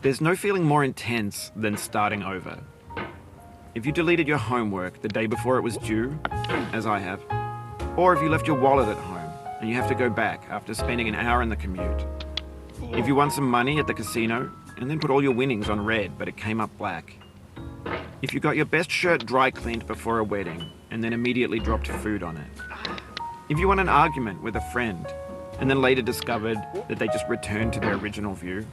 There's no feeling more intense than starting over. If you deleted your homework the day before it was due, as I have, or if you left your wallet at home and you have to go back after spending an hour in the commute. If you won some money at the casino and then put all your winnings on red but it came up black. If you got your best shirt dry cleaned before a wedding and then immediately dropped food on it. If you won an argument with a friend and then later discovered that they just returned to their original view.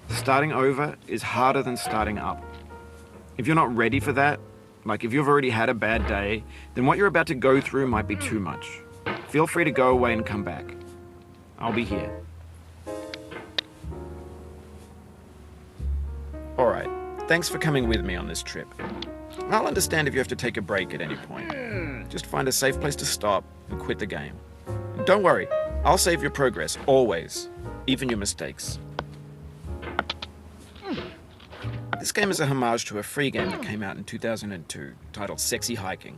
Starting over is harder than starting up. If you're not ready for that, like if you've already had a bad day, then what you're about to go through might be too much. Feel free to go away and come back. I'll be here. Alright, thanks for coming with me on this trip. I'll understand if you have to take a break at any point. Just find a safe place to stop and quit the game. And don't worry, I'll save your progress, always, even your mistakes. This game is a homage to a free game that came out in 2002, titled Sexy Hiking.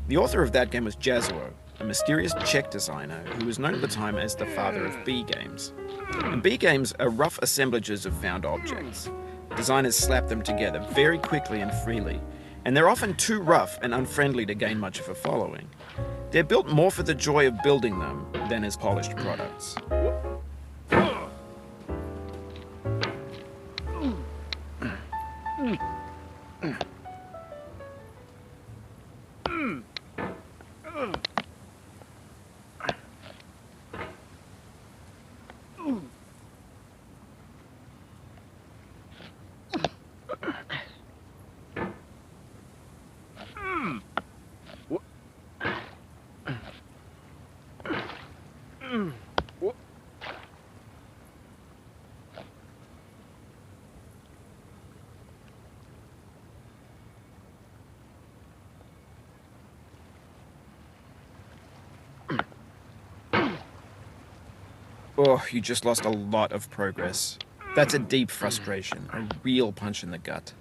The author of that game was Jazuo, a mysterious Czech designer who was known at the time as the father of B games. And B games are rough assemblages of found objects. Designers slap them together very quickly and freely, and they're often too rough and unfriendly to gain much of a following. They're built more for the joy of building them than as polished products. Oh, you just lost a lot of progress. That's a deep frustration, a real punch in the gut.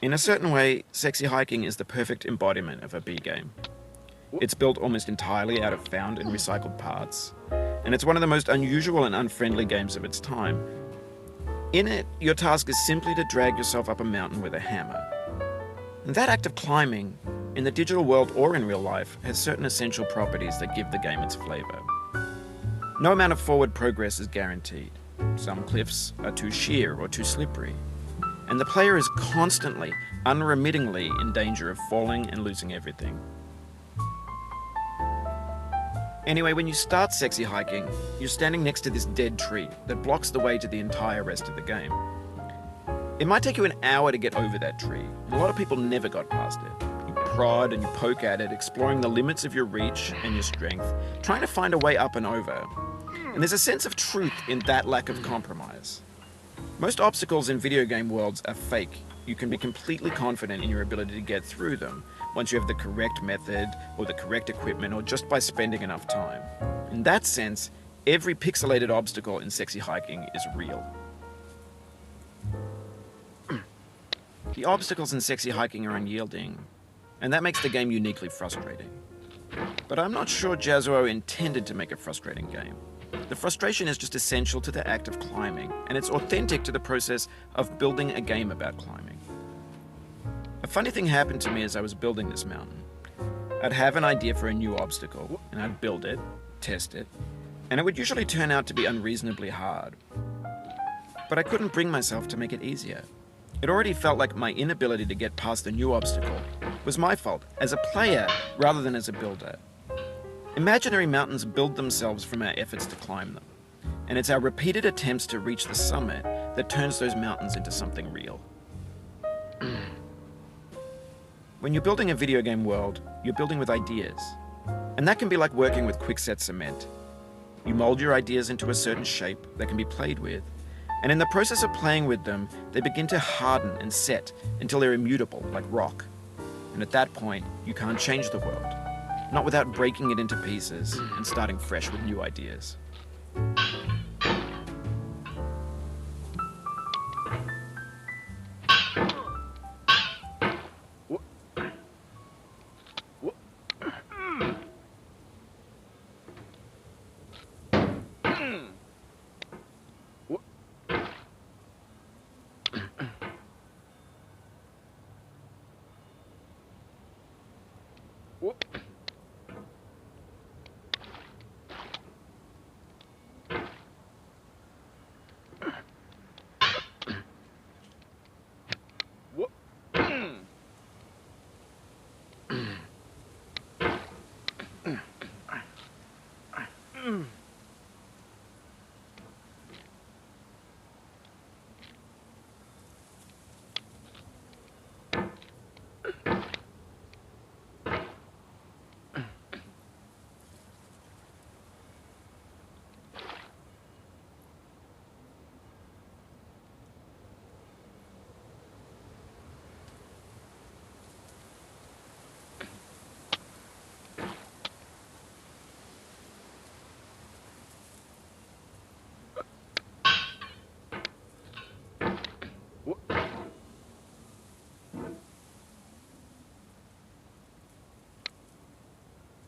In a certain way, Sexy Hiking is the perfect embodiment of a B game. It's built almost entirely out of found and recycled parts, and it's one of the most unusual and unfriendly games of its time. In it, your task is simply to drag yourself up a mountain with a hammer. And that act of climbing, in the digital world or in real life, has certain essential properties that give the game its flavor. No amount of forward progress is guaranteed. Some cliffs are too sheer or too slippery. And the player is constantly, unremittingly in danger of falling and losing everything. Anyway, when you start Sexy Hiking, you're standing next to this dead tree that blocks the way to the entire rest of the game. It might take you an hour to get over that tree, and a lot of people never got past it. You prod and you poke at it, exploring the limits of your reach and your strength, trying to find a way up and over. And there's a sense of truth in that lack of compromise. Most obstacles in video game worlds are fake. You can be completely confident in your ability to get through them once you have the correct method or the correct equipment or just by spending enough time. In that sense, every pixelated obstacle in Sexy Hiking is real. The obstacles in Sexy Hiking are unyielding, and that makes the game uniquely frustrating. But I'm not sure Jazzuo intended to make a frustrating game. The frustration is just essential to the act of climbing, and it's authentic to the process of building a game about climbing. A funny thing happened to me as I was building this mountain. I'd have an idea for a new obstacle, and I'd build it, test it, and it would usually turn out to be unreasonably hard. But I couldn't bring myself to make it easier. It already felt like my inability to get past the new obstacle was my fault as a player rather than as a builder. Imaginary mountains build themselves from our efforts to climb them, and it's our repeated attempts to reach the summit that turns those mountains into something real. When you're building a video game world, you're building with ideas, and that can be like working with quickset cement. You mold your ideas into a certain shape that can be played with, and in the process of playing with them, they begin to harden and set until they're immutable, like rock. And at that point, you can't change the world. Not without breaking it into pieces and starting fresh with new ideas.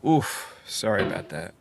Oof, sorry about that.